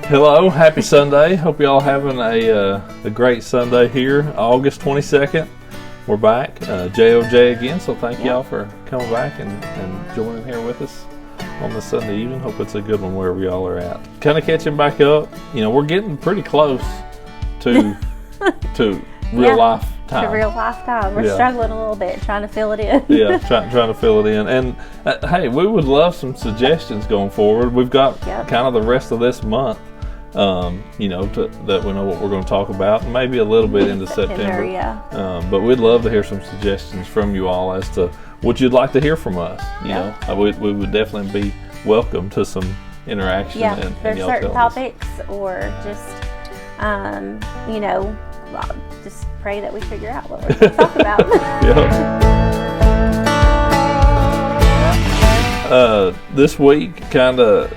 Hello, happy Sunday. Hope you all having a great Sunday here. August 22nd, we're back. JOJ again, so thank y'all for coming back and joining here with us on this Sunday evening. Hope it's a good one wherever y'all are at. Kind of catching back up. You know, we're getting pretty close to real life time. To real life time. We're struggling a little bit, trying to fill it in. trying to fill it in. And hey, we would love some suggestions going forward. We've got kind of the rest of this month, that we know what we're going to talk about, and maybe a little bit into September. But we'd love to hear some suggestions from you all as to what you'd like to hear from us. You know, we would definitely be welcome to some interaction. Yeah, if there's certain topics or just, just pray that we figure out what we're going to talk about. This week, kind of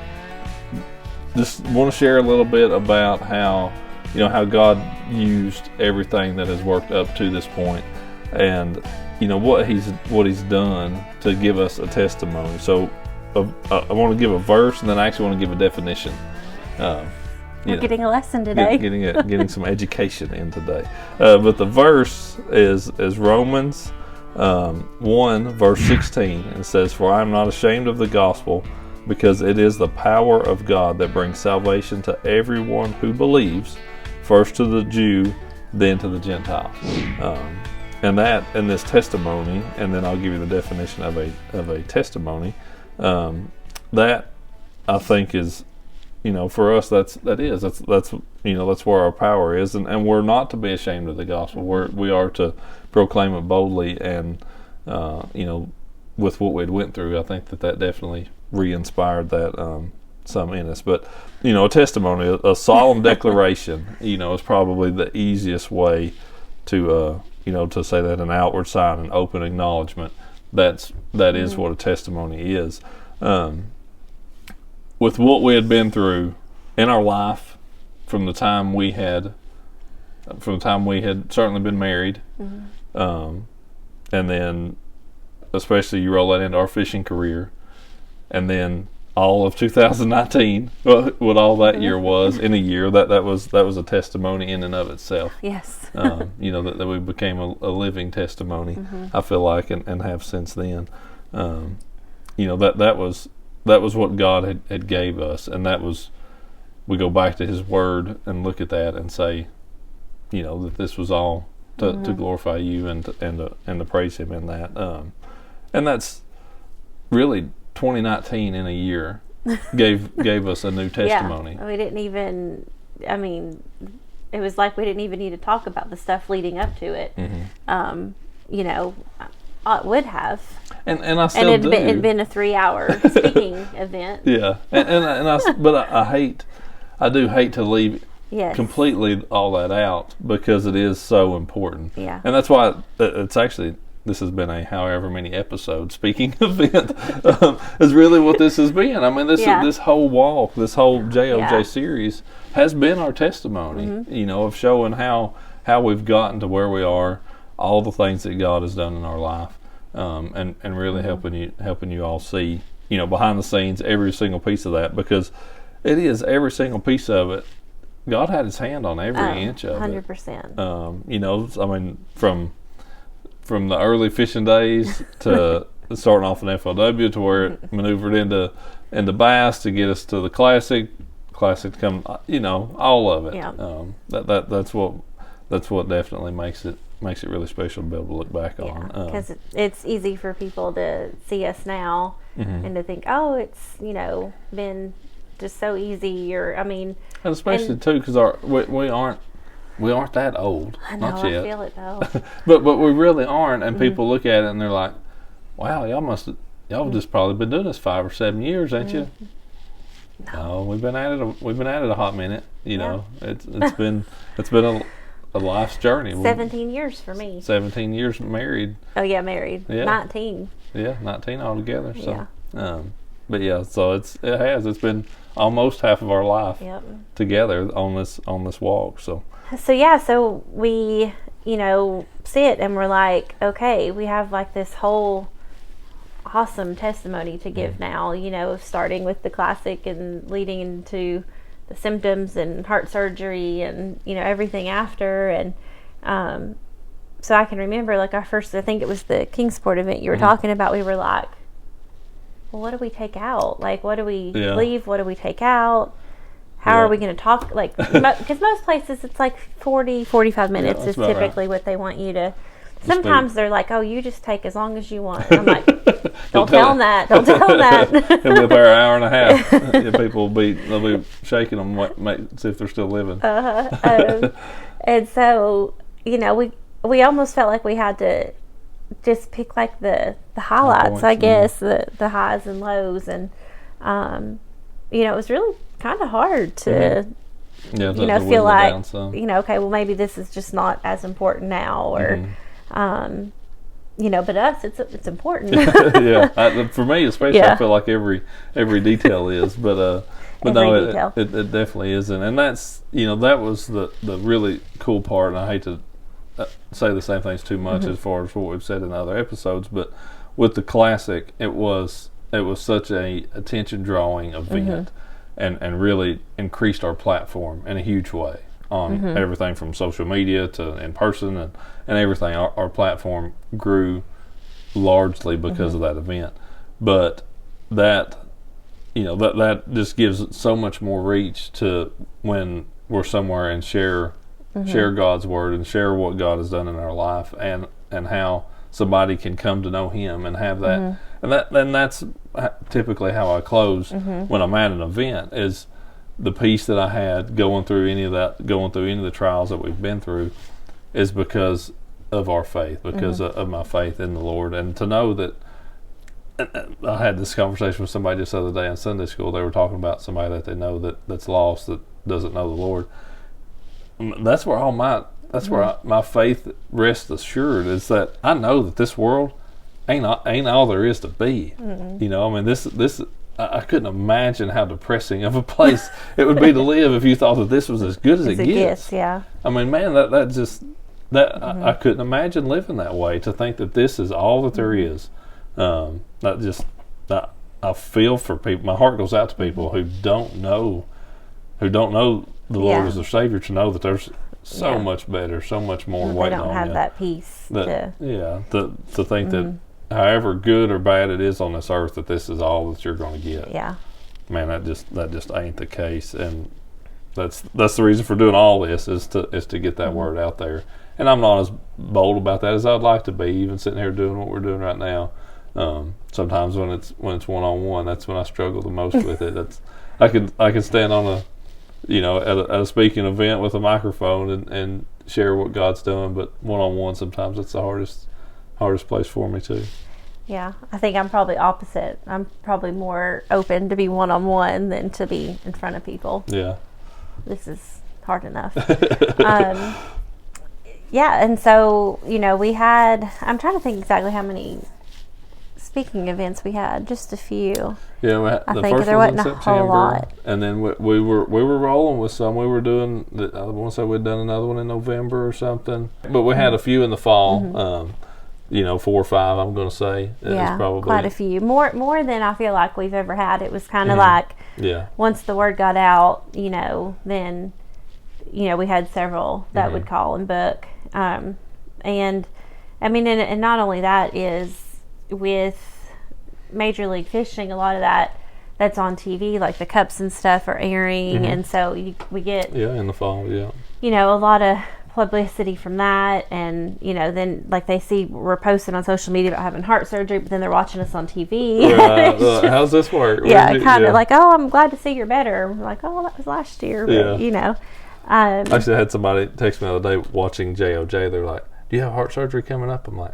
just want to share a little bit about how God used everything that has worked up to this point, and what he's done to give us a testimony. So I want to give a verse, and then I actually want to give a definition. We're getting a lesson today. Getting some education in today. But the verse is Romans 1 verse 16, and it says, "For I am not ashamed of the gospel, because it is the power of God that brings salvation to everyone who believes, first to the Jew, then to the Gentile." And this testimony, and then I'll give you the definition of a testimony. That I think is, for us, that's where our power is, and we're not to be ashamed of the gospel. We are to proclaim it boldly, and with what we'd went through, I think that definitely re-inspired that some in us. But a testimony, a solemn declaration, is probably the easiest way to say that, an outward sign, an open acknowledgement. That is what a testimony is. With what we had been through in our life, from the time we had certainly been married, and then especially you roll that into our fishing career, and then all of 2019, what all that year was in a year, that was a testimony in and of itself. Yes. That we became a living testimony. I feel like, and have since then. That was what God had gave us, and that was, we go back to His Word and look at that and say, that this was all to glorify You and to praise Him in that. And that's really 2019 in a year gave us a new testimony. We didn't even. It was like we didn't even need to talk about the stuff leading up to it. It would have. And I still do. It'd been a 3-hour speaking event. Yeah, I do hate to leave completely all that out, because it is so important. Yeah. And that's why it's actually, this has been a however many episode speaking event, is really what this has been. This whole walk, this whole JOJ series has been our testimony, of showing how we've gotten to where we are, all the things that God has done in our life, and really helping you all see, behind the scenes, every single piece of that, because it is every single piece of it. God had His hand on every inch of 100%. It. From the early fishing days to starting off in FLW, to where it maneuvered into bass, to get us to the classic to come, all of it. Yeah. That's what definitely makes it really special to be able to look back on. Because it's easy for people to see us now and to think, oh, it's been just so easy, and especially too, because we aren't that old. I know, not yet. I feel it though. but we really aren't, and people look at it and they're like, "Wow, y'all just probably been doing this 5 or 7 years, ain't you?" No, we've been at it a hot minute. It's been a life's journey. 17 years for me. 17 years married. Oh yeah, married. Yeah. 19. Yeah, 19 altogether. So, so it's been almost half of our life together on this walk. So we sit and we're like, okay, we have like this whole awesome testimony to give now. Starting with the classic and leading into symptoms and heart surgery and, you know, everything after. And so I can remember, like, I think it was the Kingsport event you were talking about, we were like, well, what do we take out? Like, what do we leave? What do we take out? How are we going to talk? Like, because most places it's like 40, 45 minutes is typically what they want you to. Sometimes they're like, oh, you just take as long as you want. I'm like, don't tell them that. Don't tell them that. It'll be there an hour and a half. People they'll be shaking them, see if they're still living. And so, you know, we almost felt like we had to just pick like the highlights, points, I guess, the highs and lows. And, you know, it was really kind of hard to, you know, feel like, you know, okay, well, maybe this is just not as important now, or, you know, but us, it's important. For me, especially, I feel like every detail is, but no, it definitely isn't. And that's, you know, that was the really cool part. And I hate to say the same things too much as far as what we've said in other episodes, but with the Classic, it was such a attention drawing event, and really increased our platform in a huge way on everything from social media to in person and everything. Our platform grew largely because of that event, but that, you know, that just gives so much more reach to when we're somewhere and share God's word and share what God has done in our life, and how somebody can come to know Him and have that. And that's typically how I close when I'm at an event, is the peace that I had going through any of the trials that we've been through is because of our faith, because of my faith in the Lord. And to know that, I had this conversation with somebody just the other day in Sunday school. They were talking about somebody that they know that's lost, that doesn't know the Lord. That's where where my faith rests assured, is that I know that this world ain't all there is to be. You know, I mean, this I couldn't imagine how depressing of a place it would be to live if you thought that this was as good as it gets. Yeah. I mean, man, I couldn't imagine living that way, to think that this is all that there is. I feel for people. My heart goes out to people who don't know the Lord as their Savior, to know that there's so much better, so much more waiting on you. They don't have that peace. To think that however good or bad it is on this earth, that this is all that you're going to get. Yeah. Man, that just ain't the case, and that's the reason for doing all this, is to get that word out there. And I'm not as bold about that as I'd like to be, even sitting here doing what we're doing right now. Sometimes when it's one-on-one, that's when I struggle the most with it. I can stand on at a speaking event with a microphone and share what God's done, but one-on-one, sometimes it's the hardest place for me too. Yeah, I think I'm probably opposite. I'm probably more open to be one-on-one than to be in front of people. Yeah. This is hard enough. Yeah, and so, you know, we had, I'm trying to think exactly how many speaking events we had, just a few. Yeah, I think there wasn't a whole lot. And then we were rolling with some. We were doing, I want to say we'd done another one in November or something. But we had a few in the fall, 4 or 5, I'm going to say. Yeah, probably quite a few. More than I feel like we've ever had. It was kind of like, once the word got out, you know, then, you know, we had several that would call and book. And I mean, and not only that, is with Major League Fishing, a lot of that's on TV, like the cups and stuff are airing, and so we get in the fall, you know, a lot of publicity from that, and you know, then like they see we're posting on social media about having heart surgery, but then they're watching us on TV. How's this work? Kind of like, oh, I'm glad to see you're better. We're like, oh, that was last year, but you know. I actually had somebody text me the other day watching JOJ. They're like, do you have heart surgery coming up? I'm like,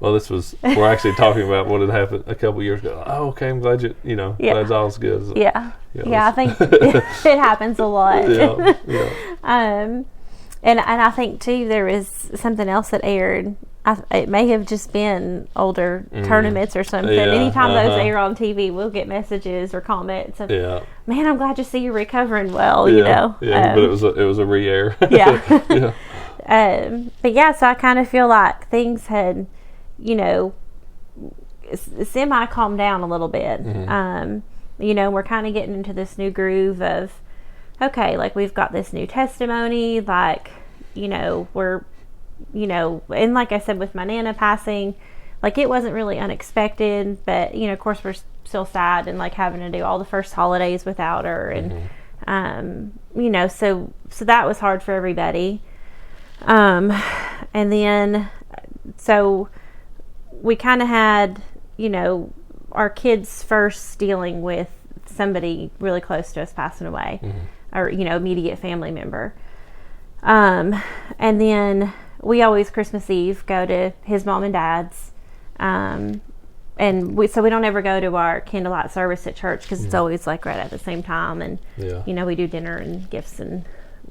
well, we're actually talking about what had happened a couple years ago. Oh, okay, I'm glad glad all's good. I think it happens a lot. And I think too, there was something else that aired. It may have just been older tournaments or something. Anytime those air on TV, we'll get messages or comments of, man, I'm glad to see you're recovering well, you know. Yeah, but it was a re-air. But so I kind of feel like things had, you know, semi calmed down a little bit. You know, we're kind of getting into this new groove of okay, like we've got this new testimony, like, we're, and like I said, with my Nana passing, like it wasn't really unexpected, but, of course we're still sad and like having to do all the first holidays without her. And, so that was hard for everybody. And then, so we kind of had, our kids first dealing with somebody really close to us passing away, or, immediate family member. And then we always Christmas Eve go to his mom and dad's. And we don't ever go to our candlelight service at church because it's always like right at the same time. And, we do dinner and gifts and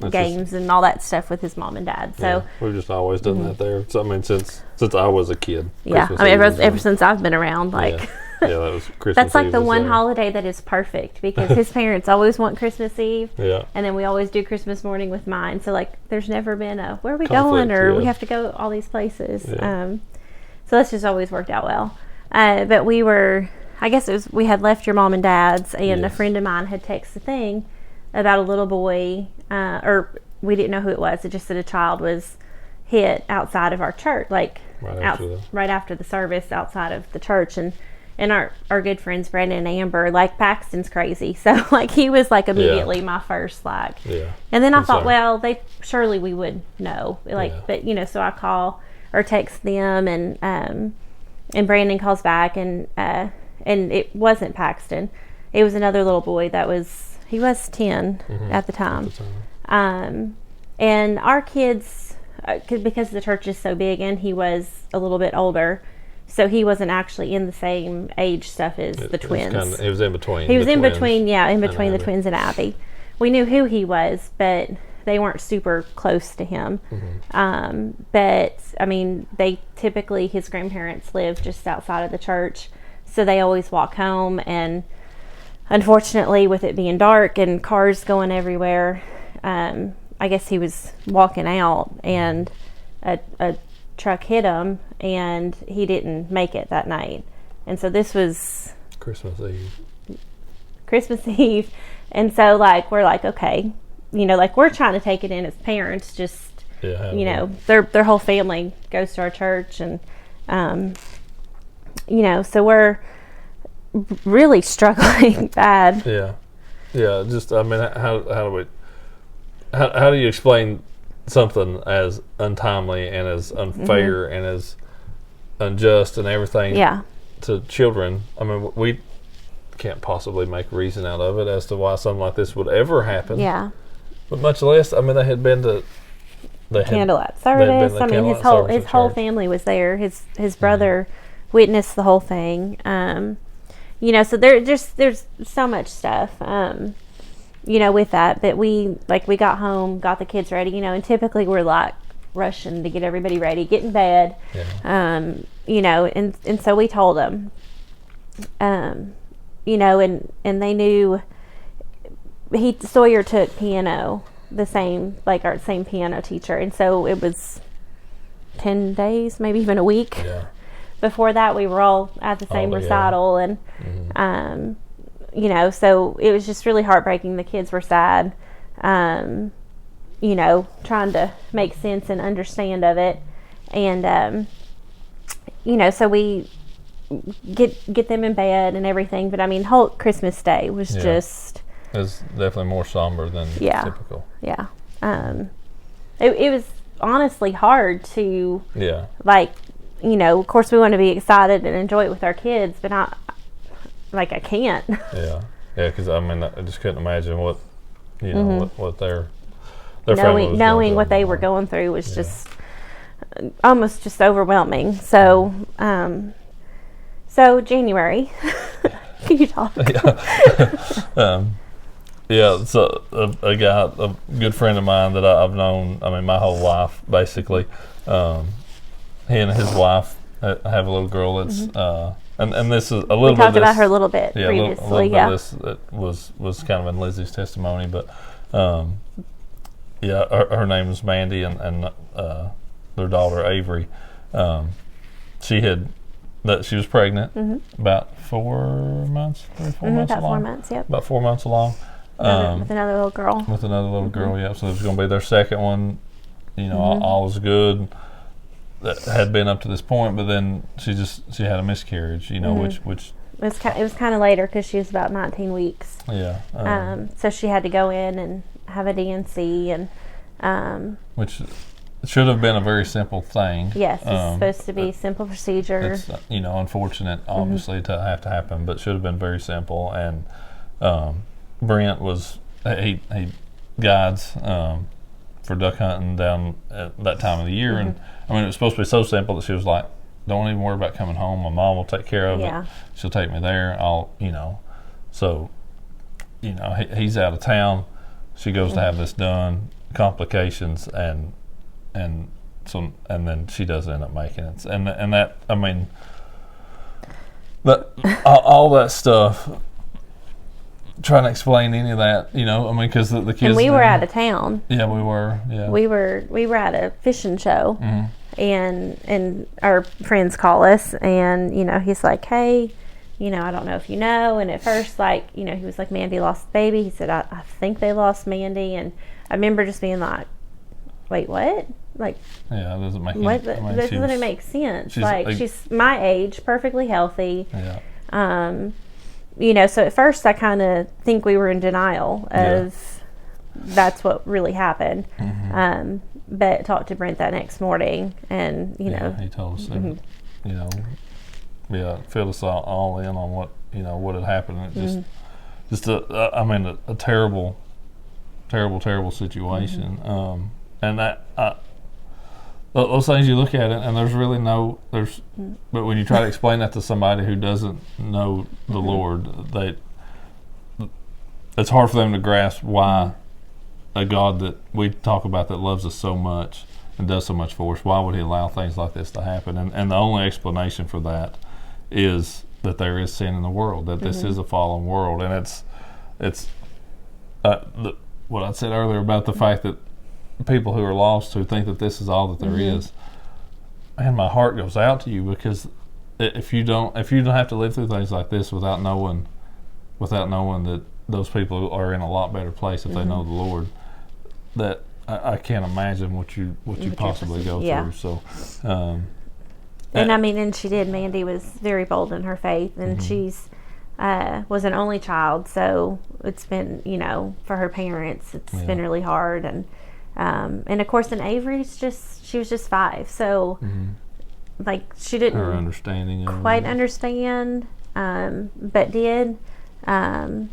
games and all that stuff with his mom and dad. So we've just always done that there. So, I mean, since I was a kid. Yeah. Christmas I mean, Eve ever since I've been around, like. Yeah, that was Christmas That's like Eve the was one there. holiday that is perfect because his parents always want Christmas Eve. Yeah. And then we always do Christmas morning with mine. So, like, there's never been a, where are we Conflict, going? Or yeah. we have to go all these places. Yeah. So that's just always worked out well. But we were, I guess we had left your mom and dad's, and a friend of mine had texted a thing about a little boy, or we didn't know who it was. It just said a child was hit outside of our church, like right after the service outside of the church. And our good friends Brandon and Amber, like Paxton's crazy, so like he was like immediately my first like. Yeah. And then I thought, well, surely we would know, like, but so I call or text them, and Brandon calls back, and it wasn't Paxton, it was another little boy he was 10 at the time. And our kids, because the church is so big, and he was a little bit older. So he wasn't actually in the same age stuff as the twins. He was in between. He was in between the twins and Abby. We knew who he was, but they weren't super close to him. But, I mean, his grandparents live just outside of the church, so they always walk home. And unfortunately, with it being dark and cars going everywhere, I guess he was walking out, and a truck hit him, and he didn't make it that night. And so this was Christmas Eve. And so like we're like, okay, like we're trying to take it in as parents, just their whole family goes to our church, and so we're really struggling bad. Just, I mean, how do you explain something as untimely and as unfair and as unjust and everything to children? I mean, we can't possibly make reason out of it as to why something like this would ever happen. Yeah. But much less, I mean, they had been to candlelight service. I mean, his whole family was there. His brother witnessed the whole thing. So there's so much stuff. With that, but we got home, got the kids ready, and typically we're like rushing to get everybody ready, get in bed, and so we told them, and they knew. Sawyer took piano, our same piano teacher, and so it was 10 days, maybe even a week. Yeah. Before that, we were all at the same recital, and so it was just really heartbreaking. The kids were sad, trying to make sense and understand of it. And, so we get them in bed and everything. But, I mean, whole Christmas Day was just... It was definitely more somber than typical. Yeah. It was honestly hard to, of course we want to be excited and enjoy it with our kids, but I can't. Because I mean, I just couldn't imagine what what their knowing what they were going through was just almost just overwhelming. So January, can you talk? So a guy, a good friend of mine that I've known, I mean, my whole life basically. He and his wife have a little girl that's. And this is a little bit. We talked about her a little bit previously. A little bit of this that was kind of in Lizzie's testimony, but her name was Mandy, and their daughter Avery. She was pregnant about 4 months, 3 or 4 months about along. 4 months, yep. About 4 months along, With another little girl. With another little girl, yeah. So it was going to be their second one. You know, all was good. That had been up to this point, but then she had a miscarriage. You know, which it was kind of later because she was about 19 weeks. Yeah. So she had to go in and have a D&C and. Which should have been a very simple thing. Yes, it's supposed to be simple procedure. It's unfortunate, obviously, to have to happen, but should have been very simple. And Brent was he guides for duck hunting down at that time of the year, and I mean it was supposed to be so simple that she was like, "Don't even worry about coming home. My mom will take care of it. She'll take me there. So he's out of town. She goes to have this done. Complications and then she does end up making it, and that I mean, but all that stuff. Trying to explain any of that, I mean, because the kids. And we were out of town. Yeah, we were. Yeah, we were at a fishing show, and our friends call us, and he's like, "Hey, I don't know if you know." And at first, he was like, "Mandy lost the baby." He said, "I think they lost Mandy," and I remember just being like, "Wait, what?" Like, yeah, that doesn't make what? That doesn't make sense. She's my age, perfectly healthy. Yeah. So at first I kind of think we were in denial of that's what really happened. But talked to Brent that next morning, and he told us, filled us all in on what had happened. It just a terrible situation. And that those things you look at it, and but when you try to explain that to somebody who doesn't know the Lord, it's hard for them to grasp why a God that we talk about that loves us so much and does so much for us, why would he allow things like this to happen? And the only explanation for that is that there is sin in the world, that this is a fallen world, and it's what I said earlier about the fact that people who are lost who think that this is all that there is, and my heart goes out to you, because if you don't have to live through things like this without knowing that those people are in a lot better place if they know the Lord, that I can't imagine what you possibly go through. So and I mean, and she did. Mandy was very bold in her faith, and she's was an only child, so it's been, for her parents, it's been really hard, and of course, in Avery's she was just 5, so she didn't her understanding quite understand, but did, and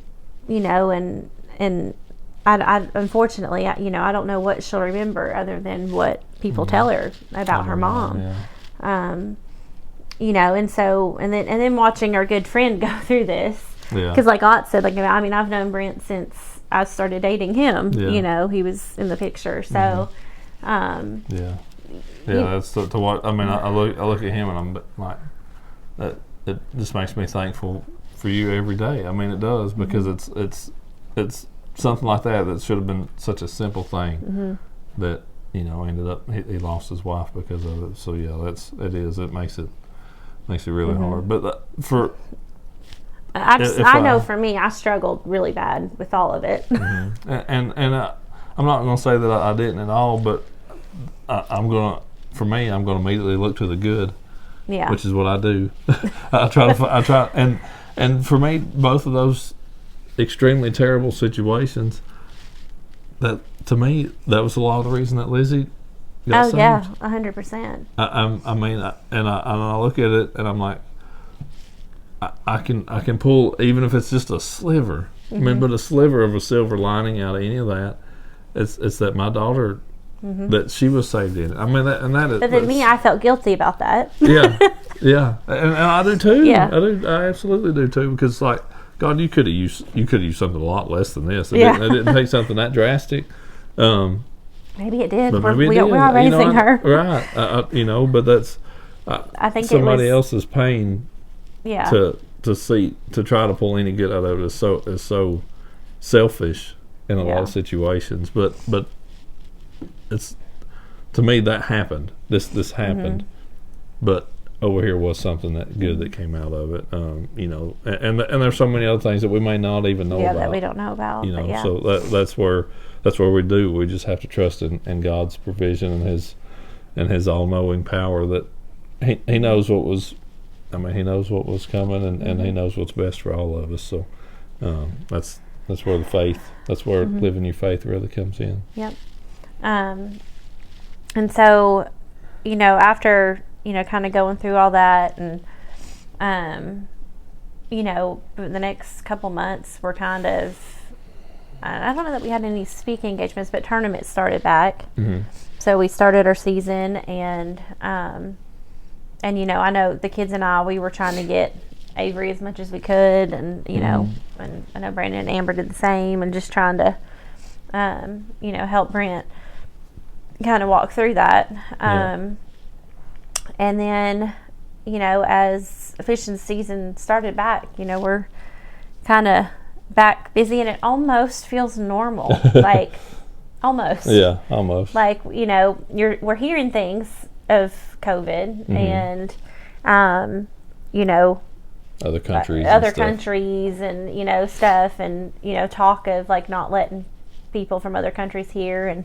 I unfortunately, I don't know what she'll remember other than what people tell her about her mom. And then watching our good friend go through this, because like Ott said, I've known Brent since I started dating him. He was in the picture, so that's to what I mean. I look at him and I'm like, that it just makes me thankful for you every day. I mean, it does, because it's something like that should have been such a simple thing that ended up he lost his wife because of it. So it makes it really hard. But I know for me, I struggled really bad with all of it. And I'm not going to say that I didn't at all, but I'm going to immediately look to the good, which is what I do. I try, and for me, both of those extremely terrible situations, that to me, that was a lot of the reason that Lizzie got saved. 100%. I look at it and I'm like, I can pull, even if it's just a sliver. I mean, but a sliver of a silver lining out of any of that. It's that my daughter, that she was saved in it. I mean, but then me, I felt guilty about that. And I do too. Yeah. I absolutely do too, because like, God, you could have used something a lot less than this. It didn't take something that drastic. Maybe it did. We are raising her, right? But that's I think somebody else's pain. Yeah. To try to pull any good out of it is so selfish in a lot of situations. But it's, to me, that happened. This happened. But over here was something that good that came out of it. You know, and there's so many other things that we may not even know about. That we don't know about. You know, yeah. so that's where we do. We just have to trust in God's provision and His all-knowing power that He knows what was. I mean, He knows what was coming, and He knows what's best for all of us. So that's where the faith. That's where living your faith really comes in. Yep. And so, you know, after, you know, kind of going through all that, and you know, the next couple months were kind of, I don't know that we had any speaking engagements, but tournaments started back. So we started our season, and you know, I know the kids and we were trying to get Avery as much as we could, and you know, and I know Brandon and Amber did the same, and just trying to you know, help Brent kind of walk through that. And then, you know, as fishing season started back, you know, we're kind of back busy, and it almost feels normal. Like almost. Yeah, almost. Like, you know, we're hearing things of COVID and you know, other countries and you know, stuff, and you know, talk of like not letting people from other countries here, and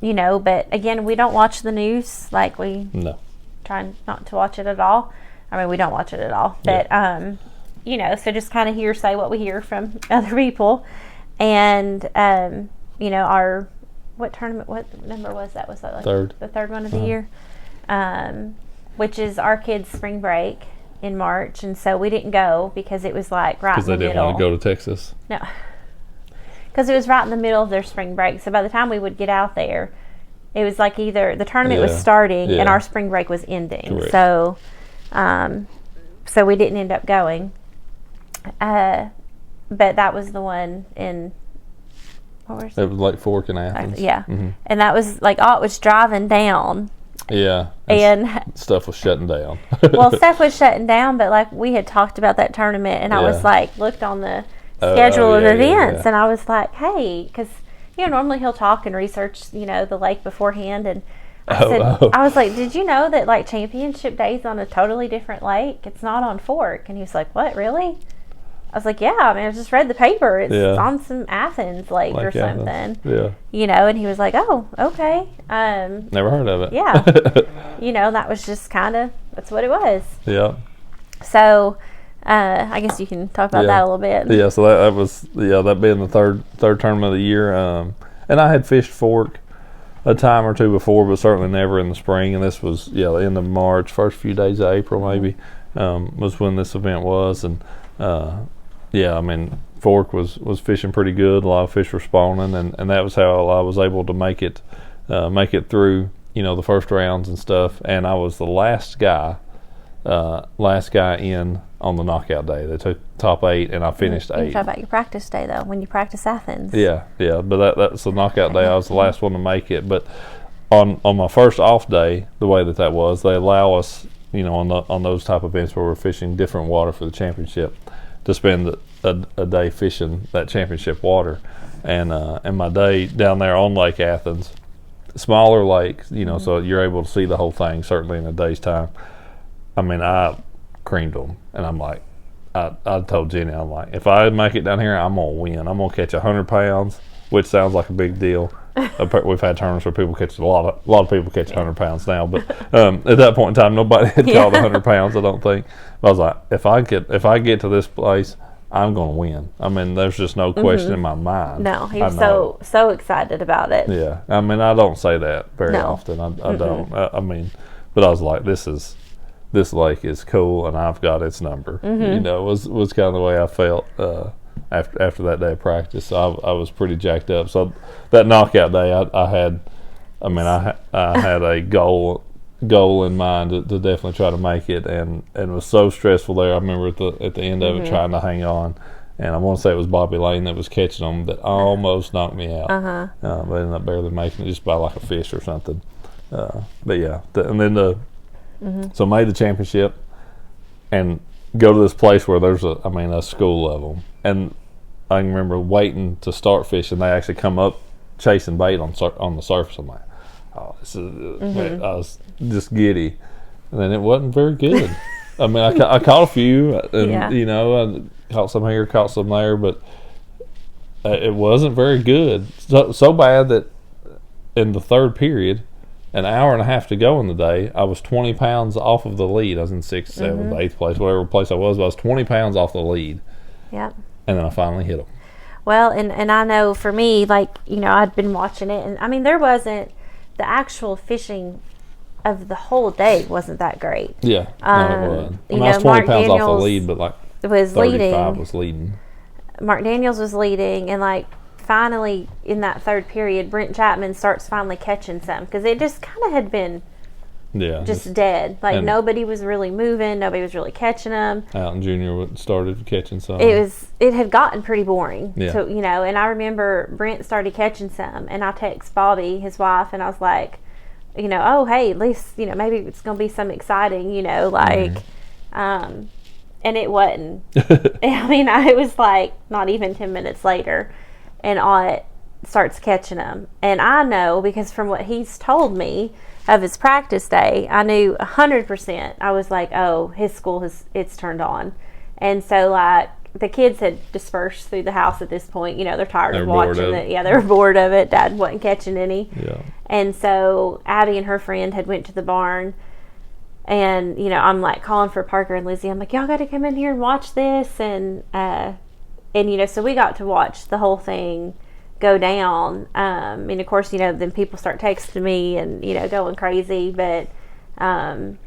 you know, but again, we don't watch the news. Like we try not to watch it at all. I mean, we don't watch it at all, but you know, so just kind of say what we hear from other people. And you know, what number was that? Was that like the third one of the year? Which is our kids' spring break in March, and so we didn't go because it was like right in the middle. Because they didn't want to go to Texas. No. Because it was right in the middle of their spring break. So by the time we would get out there, it was like either the tournament was starting and our spring break was ending. Correct. So so we didn't end up going. But that was the one in, what was it? It was Lake Fork in Athens. And that was like, it was driving down. Yeah. And stuff was shutting down. Well, stuff was shutting down, but like we had talked about that tournament, and I was like, looked on the schedule of events, and I was like, hey, because you know, normally he'll talk and research, you know, the lake beforehand, and I was like, did you know that like championship day's on a totally different lake? It's not on Fork. And he was like, what, really? I was like, yeah, I mean, I just read the paper. It's on some Athens lake or something. Athens. Yeah. You know, and he was like, oh, okay. Never heard of it. Yeah. You know, that was just that's what it was. Yeah. So I guess you can talk about that a little bit. Yeah, so that was that being the third tournament of the year. And I had fished Fork a time or two before, but certainly never in the spring. And this was the end of March, first few days of April maybe, was when this event was. And I mean, Fork was fishing pretty good. A lot of fish were spawning, and that was how I was able to make it through, you know, the first rounds and stuff. And I was the last guy in on the knockout day. They took top 8, and I finished 8. You talk about your practice day, though, when you practice Athens. Yeah, but that's the knockout day. I was the last one to make it. But on my first off day, the way that was, they allow us, you know, on those type of events where we're fishing different water for the championship, to spend a day fishing that championship water. And my day down there on Lake Athens, smaller lake, you know, so you're able to see the whole thing, certainly in a day's time. I mean, I creamed them, and I'm like, I told Jennie, I'm like, if I make it down here, I'm going to win. I'm going to catch 100 pounds, which sounds like a big deal. We've had tournaments where people catch a lot of people catch 100 pounds now, but at that point in time, nobody had caught 100 pounds, I don't think. But I was like, if I get to this place, I'm going to win. I mean, there's just no question in my mind. No, he was so excited about it. Yeah, I mean, I don't say that very often. I don't. I mean, but I was like, this lake is cool, and I've got its number. You know, was kind of the way I felt after that day of practice. So I was pretty jacked up. So that knockout day, I had a goal in mind to definitely try to make it, and it was so stressful there. I remember at the end of it trying to hang on, and I want to say it was Bobby Lane that was catching them that almost knocked me out. But ended up barely making it just by like a fish or something. But yeah, and then so made the championship and go to this place where there's a school of them, and I can remember waiting to start fishing. They actually come up chasing bait on the surface. I'm like, oh, this is I was just giddy, and then it wasn't very good. I mean, I caught a few, and I caught some here, caught some there, but it wasn't very good. So bad that in the third period, an hour and a half to go in the day, I was 20 pounds off of the lead. I was in 6th, 7th, 8th place, whatever place I was, but I was 20 pounds off the lead. Yep. And then I finally hit them. Well, and I know for me, like, I'd been watching it, and I mean, there wasn't, the actual fishing of the whole day wasn't that great. Yeah, no, it wasn't. I was 20 pounds off the lead, but like was 35 was leading. Mark Daniels was leading, and like finally in that third period, Brent Chapman starts finally catching some, because it just kind of had been just dead. Like nobody was really moving, nobody was really catching them. Alton Jr. started catching some. It had gotten pretty boring. Yeah. So, and I remember Brent started catching some, and I text Bobby, his wife, and I was like, oh, hey, at least, maybe it's going to be some exciting, and it wasn't. I mean, it was like not even 10 minutes later, and Ott starts catching them. And I know, because from what he's told me of his practice day, I knew 100%. I was like, oh, his school it's turned on. And so, like, the kids had dispersed through the house at this point. They're tired of watching it. Yeah, they were bored of it. Dad wasn't catching any. Yeah. And so Abby and her friend had went to the barn, and I'm like calling for Parker and Lizzie. I'm like, y'all got to come in here and watch this, and so we got to watch the whole thing go down. And of course, then people start texting me and going crazy. But and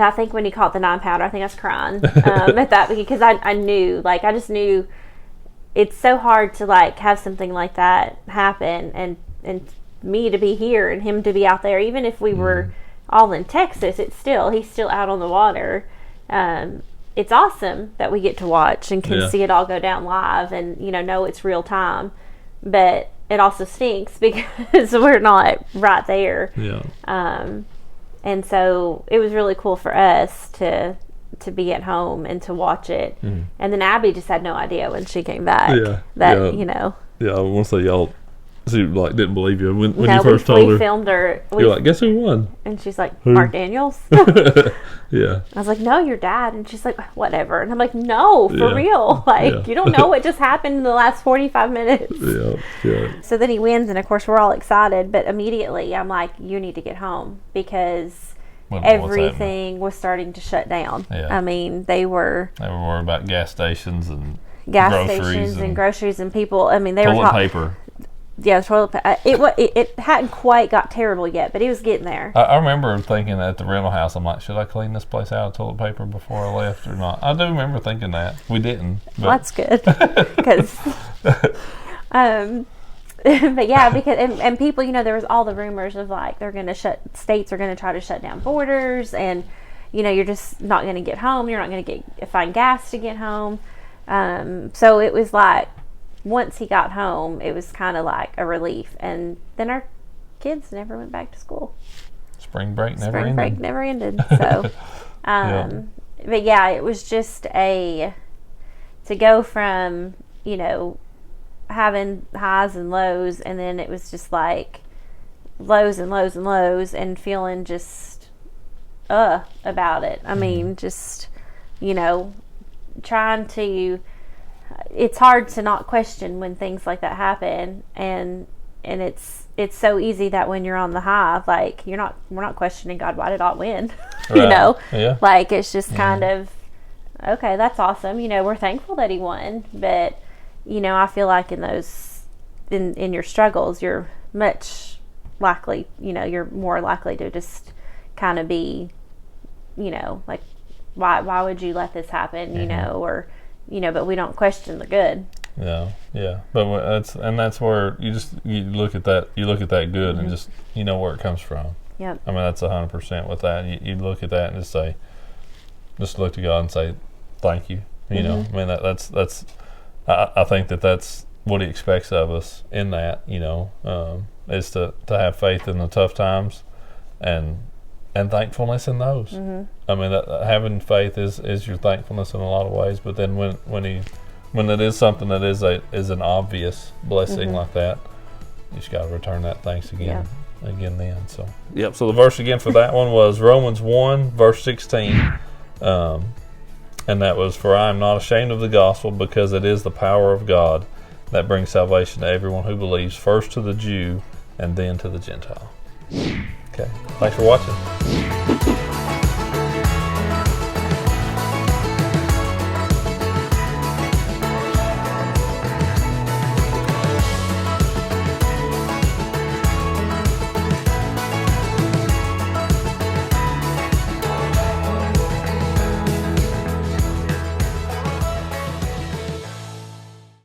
I think when he caught the 9-pounder, I think I was crying at that, because I knew, like, I just knew it's so hard to like have something like that happen, and me to be here and him to be out there. Even if we were all in Texas, he's still out on the water. It's awesome that we get to watch and can see it all go down live, and know it's real time. But it also stinks because we're not right there. Yeah. And so it was really cool for us to be at home and to watch it. And then Abby just had no idea when she came back. Yeah. Yeah, I want to say y'all. She like didn't believe you when you first told her. We filmed her. You're like, guess who won? And she's like, who? Mark Daniels. Yeah. I was like, no, your dad. And she's like, whatever. And I'm like, no, for real. Like, you don't know what just happened in the last 45 minutes. Yeah. So then he wins, and of course we're all excited. But immediately I'm like, you need to get home, because everything was starting to shut down. Yeah. I mean, they were worried about gas stations and groceries and people. I mean, they were toilet paper. Yeah, toilet paper. It hadn't quite got terrible yet, but it was getting there. I remember thinking at the rental house, I'm like, should I clean this place out of toilet paper before I left or not? I do remember thinking that. We didn't. Well, that's good, because but yeah, because and people, there was all the rumors of like states are going to try to shut down borders, and you're just not going to get home. You're not going to find gas to get home. So it was like, once he got home, it was kind of like a relief. And then our kids never went back to school. Spring break never ended. So, but yeah, it was just to go from, having highs and lows, and then it was just like lows and lows and lows, and feeling just, about it. I mean, just, trying to, it's hard to not question when things like that happen, and it's so easy that when you're on the high, like we're not questioning God, why did Ott win? Yeah. Like it's just kind of, okay, that's awesome, we're thankful that he won, but I feel like in those in your struggles, you're much likely, you're more likely to just kind of be, like, why would you let this happen, or but we don't question the good. Yeah. But that's where you look at that good and just where it comes from. Yep. I mean, that's 100% with that. You look at that and just look to God and say thank you. I mean, that's I think that's what He expects of us in that. Is to have faith in the tough times and thankfulness in those. I mean, having faith is your thankfulness in a lot of ways. But then when it is something that is an obvious blessing like that, you just got to return that thanks again. again then. So, yep. So the verse again for that one was Romans 1, verse 16. And that was, for I am not ashamed of the gospel, because it is the power of God that brings salvation to everyone who believes, first to the Jew and then to the Gentile. Okay. Thanks for watching.